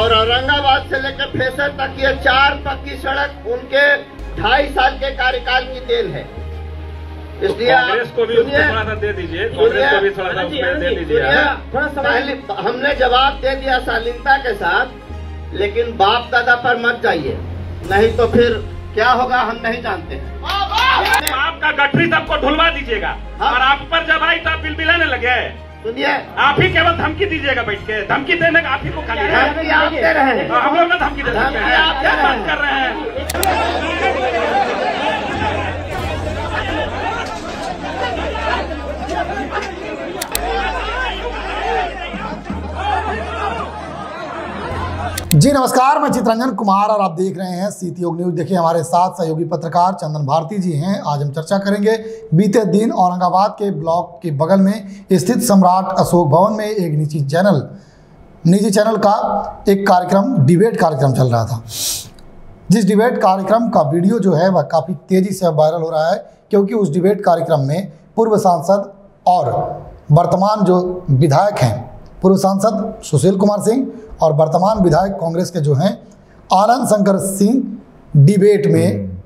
और औरंगाबाद से लेकर फेसर तक ये 4 पक्की सड़क उनके 2.5 साल के कार्यकाल की देन है। इसलिए कांग्रेस को भी थोड़ा सा दे दीजिए, कांग्रेस को भी थोड़ा सा दे दीजिए। पहले हमने जवाब दे दिया शालीनता के साथ, लेकिन बाप दादा पर मत जाइए, नहीं तो फिर क्या होगा हम नहीं जानते। आपका गठरी सबको ढुलवा दीजिएगा और आप पर जब आई तो आप बिलबिलाने लगे। सुनिए, आप ही केवल धमकी दीजिएगा बैठ के, धमकी देने का आप ही को खाली है। आप दे रहे हैं, हम लोग ना धमकी दे सकते हैं, आप क्या बात कर रहे हैं। जी नमस्कार, मैं चित्रंजन कुमार और आप देख रहे हैं सीत योग न्यूज। देखिए हमारे साथ सहयोगी पत्रकार चंदन भारती जी हैं। आज हम चर्चा करेंगे बीते दिन औरंगाबाद के ब्लॉक के बगल में स्थित सम्राट अशोक भवन में एक निजी चैनल का एक कार्यक्रम, डिबेट कार्यक्रम चल रहा था। जिस डिबेट कार्यक्रम का वीडियो जो है वह काफ़ी तेज़ी से वायरल हो रहा है, क्योंकि उस डिबेट कार्यक्रम में पूर्व सांसद और वर्तमान जो विधायक हैं, पूर्व सांसद सुशील कुमार सिंह और वर्तमान विधायक कांग्रेस के जो हैं आनंद शंकर सिंह डिबेट में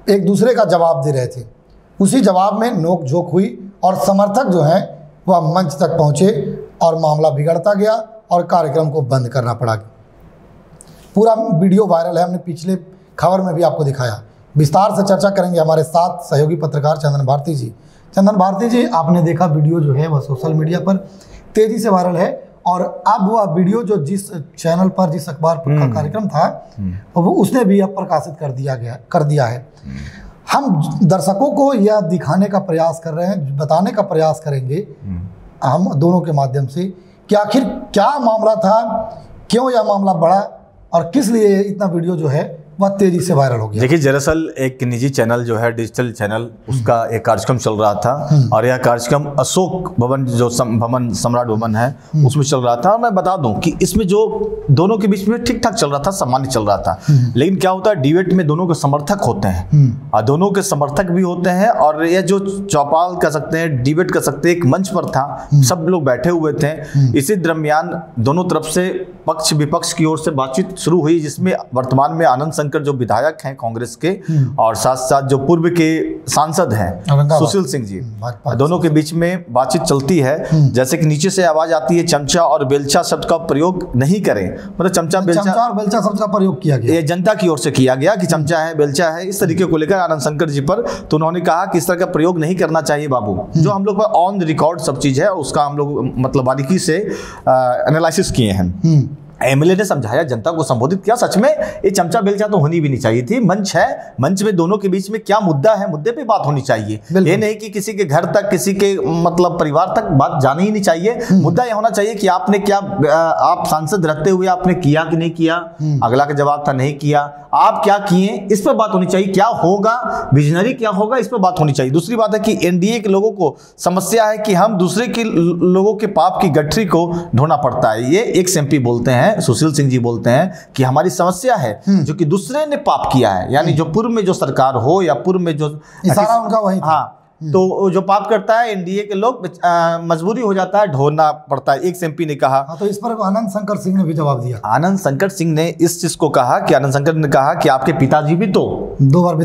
एक दूसरे का जवाब दे रहे थे। उसी जवाब में नोक झोंक हुई और समर्थक जो हैं वह मंच तक पहुंचे और मामला बिगड़ता गया और कार्यक्रम को बंद करना पड़ा। पूरा वीडियो वायरल है, हमने पिछले खबर में भी आपको दिखाया। विस्तार से चर्चा करेंगे हमारे साथ सहयोगी पत्रकार चंदन भारती जी। चंदन भारती जी, आपने देखा वीडियो जो है वह सोशल मीडिया पर तेज़ी से वायरल है और अब वह वीडियो जो जिस चैनल पर, जिस अखबार पर का कार्यक्रम था, वो उसने भी अब प्रकाशित कर दिया है। हम दर्शकों को यह दिखाने का प्रयास कर रहे हैं, बताने का प्रयास करेंगे हम दोनों के माध्यम से कि आखिर क्या मामला था, क्यों यह मामला बढ़ा और किस लिए इतना वीडियो जो है वह तेजी से वायरल हो गया। देखिए, दरअसल एक निजी चैनल जो है, डिजिटल चैनल, उसका एक कार्यक्रम चल रहा था और यह कार्यक्रम अशोक भवन जो भवन, सम्राट भवन है, उसमें चल रहा था। और मैं बता दूं कि इसमें जो दोनों के बीच में ठीक ठाक चल रहा था, सामान्य चल रहा था। लेकिन क्या होता है, डिबेट में दोनों के समर्थक होते हैं और दोनों के समर्थक भी होते हैं और यह जो चौपाल कह सकते हैं, डिबेट कह सकते हैं, एक मंच पर था, सब लोग बैठे हुए थे। इसी दरमियान दोनों तरफ से पक्ष विपक्ष की ओर से बातचीत शुरू हुई, जिसमें वर्तमान में आनंद शंकर जो विधायक हैं कांग्रेस के और साथ साथ जो पूर्व के सांसद हैं सुशील सिंह जी, दोनों के बीच में बातचीत चलती है। जैसे कि नीचे से आवाज आती है, चमचा और बेलचा शब्द का प्रयोग नहीं करें। मतलब चमचा और बेलचा शब्द का प्रयोग किया गया, ये जनता की ओर से किया गया कि चमचा है, बेलचा है, इस तरीके को लेकर आनंद शंकर जी पर। तो उन्होंने कहा कि इस तरह का प्रयोग नहीं करना चाहिए बाबू। जो हम लोग ऑन रिकॉर्ड सब चीज है, उसका हम लोग मतलब बारीकी से एनालिसिस किए हैं। एमएलए ने समझाया, जनता को संबोधित किया। सच में ये चमचा बेलचा तो होनी भी नहीं चाहिए थी। मंच है, मंच में दोनों के बीच में क्या मुद्दा है, मुद्दे पे बात होनी चाहिए। ये नहीं कि किसी के घर तक, किसी के मतलब परिवार तक बात जानी ही नहीं चाहिए। मुद्दा यह होना चाहिए कि आपने क्या, आप सांसद रहते हुए आपने किया कि नहीं किया। अगला का जवाब था नहीं किया, आप क्या किए, इस पर बात होनी चाहिए। क्या होगा, विजनरी क्या होगा, इस पर बात होनी चाहिए। दूसरी बात है कि एनडीए के लोगों को समस्या है कि हम दूसरे के लोगों के पाप की गठरी को ढोना पड़ता है। ये एक एमपी बोलते हैं, सुशील सिंह जी बोलते हैं कि हमारी समस्या है जो कि दूसरे ने पाप किया है, यानी जो पूर्व में जो सरकार हो या पूर्व में जो इशारा उनका वही था। हाँ, तो जो पाप करता है एनडीए के लोग, मजबूरी हो जाता है, ढोना पड़ता है, एक एमपी ने कहा। तो इस पर आनंद शंकर सिंह ने भी जवाब दिया। आनंद शंकर सिंह ने इस चीज को कहा कि आनंद शंकर ने कहा कि आपके पिताजी भी तो दो बार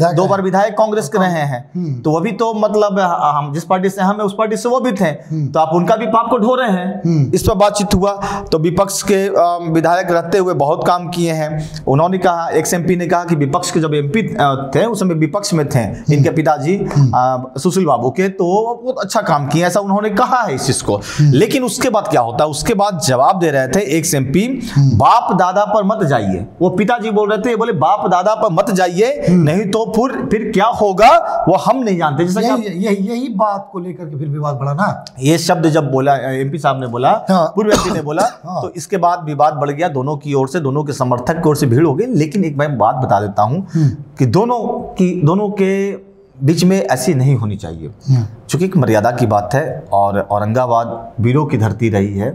विधायक कांग्रेस के रहे हैं, तो वो भी तो मतलब हम जिस पार्टी से हम उस पार्टी से वो भी थे, तो आप उनका भी पाप को ढो रहे हैं। इस पर बातचीत हुआ। तो विपक्ष के विधायक रहते हुए बहुत काम किए हैं। उन्होंने कहा, एक एमपी ने कहा कि विपक्ष के जब एमपी थे उस समय विपक्ष में थे इनके पिताजी सुशील बाबू के, तो बहुत अच्छा काम किया, ऐसा उन्होंने कहा है इस चीज को। लेकिन उसके बाद क्या होता है, उसके बाद जवाब दे रहे थे एक एमपी, बाप दादा पर मत जाइए। वो पिताजी बोल रहे थे, बोले बाप दादा पर मत जाइए, नहीं तो फिर क्या होगा वो हम नहीं जानते। जैसा यही बात को लेकर के फिर विवाद बढ़ा ना। ये शब्द जब बोला एमपी साहब ने बोला, पूर्व एमपी ने बोला, तो इसके बाद विवाद बढ़ गया। दोनों की ओर से, दोनों के समर्थक की ओर से भीड़ हो गई। लेकिन एक मैं बात बता देता हूं कि दोनों के बीच में ऐसी नहीं होनी चाहिए, चूंकि एक मर्यादा की बात है। और औरंगाबाद वीरों की धरती रही है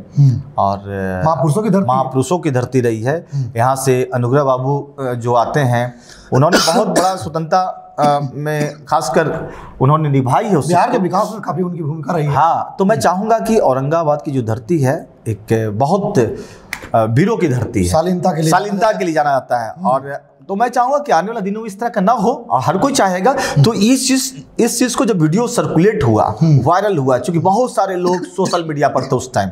और महापुरुषों की धरती रही है। यहाँ से अनुग्रह बाबू जो आते हैं, उन्होंने बहुत बड़ा स्वतंत्रता में खासकर उन्होंने निभाई है, बिहार के विकास में काफी उनकी भूमिका रही है। हाँ, तो मैं चाहूँगा कि औरंगाबाद की जो धरती है, एक बहुत वीरों की धरती है, शालीनता के लिए जाना जाता है। और तो मैं चाहूंगा कि आने वाले दिनों में इस तरह का ना हो, और हर कोई चाहेगा। तो इस चीज को जब वीडियो सर्कुलेट हुआ, वायरल हुआ, क्योंकि बहुत सारे लोग सोशल मीडिया पर थे उस टाइम,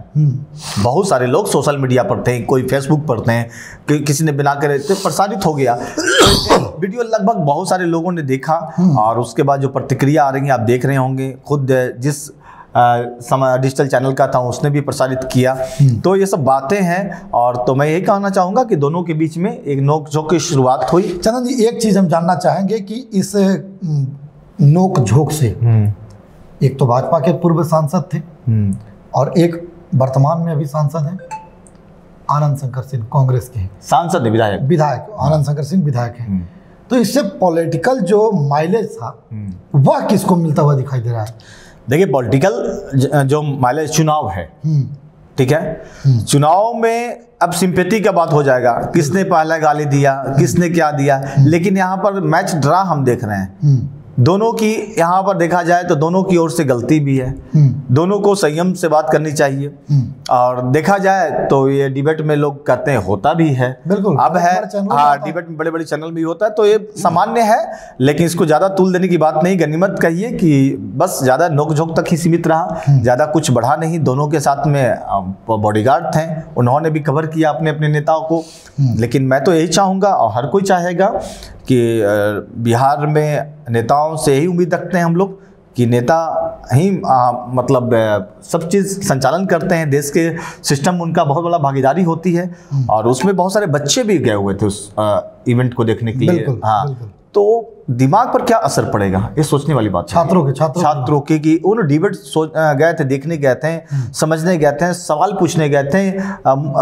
बहुत सारे लोग सोशल मीडिया पर थे, कोई फेसबुक पर थे, किसी ने बना कर प्रसारित हो गया वीडियो, लगभग बहुत सारे लोगों ने देखा। और उसके बाद जो प्रतिक्रिया आ रही है आप देख रहे होंगे, खुद जिस डिजिटल चैनल का था उसने भी प्रसारित किया। तो ये सब बातें हैं। और तो मैं यही कहना चाहूँगा कि दोनों के बीच में एक नोक-झोंक की शुरुआत हुई। चंदन जी, एक चीज़ हम जानना चाहेंगे कि इस नोक झोंक से एक तो भाजपा के पूर्व सांसद थे और एक वर्तमान में अभी सांसद हैं आनंद शंकर सिंह, कांग्रेस के सांसद विधायक आनंद शंकर सिंह विधायक हैं। तो इससे पॉलिटिकल जो माइलेज था वह किसको मिलता हुआ दिखाई दे रहा है? देखिए, पॉलिटिकल जो माइलेज चुनाव है, ठीक है, चुनाव में अब सिंपैथी का बात हो जाएगा, किसने पहला गाली दिया, किसने क्या दिया। लेकिन यहाँ पर मैच ड्रा हम देख रहे हैं, दोनों की यहाँ पर देखा जाए तो दोनों की ओर से गलती भी है, दोनों को संयम से बात करनी चाहिए। और देखा जाए तो ये डिबेट में लोग कहते हैं होता भी है, बिल्कुल अब है, हाँ, डिबेट में बड़े बड़े चैनल भी होता है, तो ये सामान्य है। लेकिन इसको ज़्यादा तूल देने की बात नहीं, गनीमत कहिए कि बस ज़्यादा नोक-झोंक तक ही सीमित रहा, ज़्यादा कुछ बढ़ा नहीं। दोनों के साथ में बॉडीगार्ड थे, उन्होंने भी कवर किया अपने अपने नेताओं को। लेकिन मैं तो यही चाहूँगा और हर कोई चाहेगा कि बिहार में नेताओं से यही उम्मीद रखते हैं हम लोग कि नेता ही मतलब सब चीज़ संचालन करते हैं, देश के सिस्टम उनका बहुत बड़ा भागीदारी होती है। और उसमें बहुत सारे बच्चे भी गए हुए थे उस इवेंट को देखने के लिए। हाँ, तो दिमाग पर क्या असर पड़ेगा, ये सोचने वाली बात। छात्रों के कि उन डिबेट गए थे, देखने गए थे, समझने गए थे, सवाल पूछने गए थे,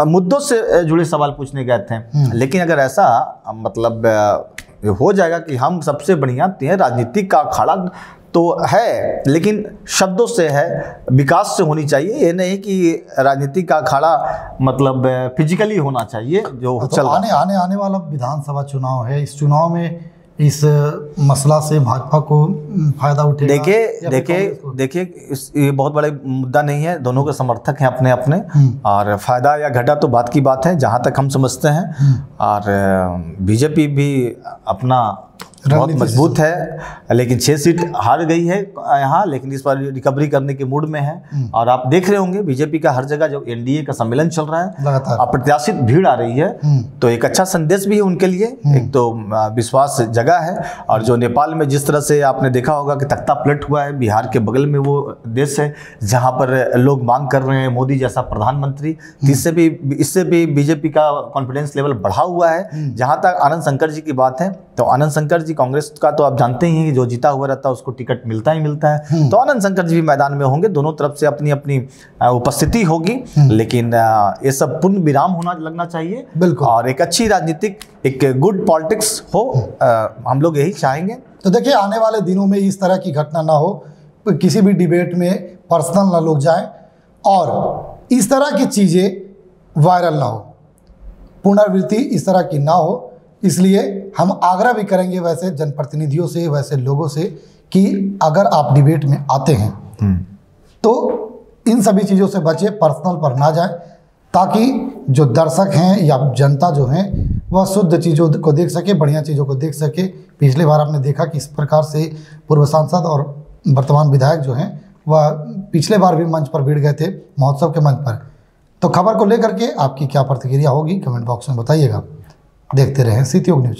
मुद्दों से जुड़े सवाल पूछने गए थे। लेकिन अगर ऐसा मतलब हो जाएगा कि हम सबसे बढ़िया राजनीतिक का अखाड़ा तो है, लेकिन शब्दों से है, विकास से होनी चाहिए। ये नहीं कि राजनीति का अखाड़ा मतलब फिजिकली होना चाहिए जो तो आने वाला विधानसभा चुनाव है, इस चुनाव में इस मसला से भाजपा को फायदा उठेगा? देखिए ये बहुत बड़ा मुद्दा नहीं है, दोनों के समर्थक हैं अपने अपने, और फायदा या घाटा तो बात की बात है जहां तक हम समझते हैं। और बीजेपी भी अपना बहुत मजबूत है, लेकिन 6 सीट हार गई है यहाँ, लेकिन इस बार रिकवरी करने के मूड में है। और आप देख रहे होंगे बीजेपी का हर जगह जो एनडीए का सम्मेलन चल रहा है, लगातार अप्रत्याशित भीड़ आ रही है, तो एक अच्छा संदेश भी है उनके लिए। एक तो विश्वास जगह है, और जो नेपाल में जिस तरह से आपने देखा होगा कि तख्ता पलट हुआ है, बिहार के बगल में वो देश है जहाँ पर लोग मांग कर रहे हैं मोदी जैसा प्रधानमंत्री। इससे भी बीजेपी का कॉन्फिडेंस लेवल बढ़ा हुआ है। जहाँ तक आनंद शंकर जी की बात है, तो आनंद शंकर कांग्रेस का तो आप जानते ही हैं कि जो जीता हुआ रहता है उसको टिकट मिलता ही मिलता है। तो आनंद शंकर जी भी मैदान में होंगे, दोनों तरफ से अपनी अपनी उपस्थिति होगी। लेकिन ये सब पूर्ण विराम होना लगना चाहिए, बिल्कुल, और एक अच्छी राजनीतिक, एक गुड पॉलिटिक्स हो, हम लोग यही चाहेंगे। तो देखिए, आने वाले दिनों में इस तरह की घटना ना हो, किसी भी डिबेट में पर्सनल ना लोग जाएं, और इस तरह की चीज़ें वायरल ना हो, पुनरावृत्ति इस तरह की ना हो। इसलिए हम आग्रह भी करेंगे वैसे जनप्रतिनिधियों से, वैसे लोगों से, कि अगर आप डिबेट में आते हैं तो इन सभी चीज़ों से बचे, पर्सनल पर ना जाएं, ताकि जो दर्शक हैं या जनता जो हैं वह शुद्ध चीज़ों को देख सके, बढ़िया चीज़ों को देख सके। पिछले बार आपने देखा कि इस प्रकार से पूर्व सांसद और वर्तमान विधायक जो हैं वह पिछले बार भी मंच पर भिड़ गए थे, महोत्सव के मंच पर। तो खबर को लेकर के आपकी क्या प्रतिक्रिया होगी, कमेंट बॉक्स में बताइएगा। देखते रहें सीती योग न्यूज।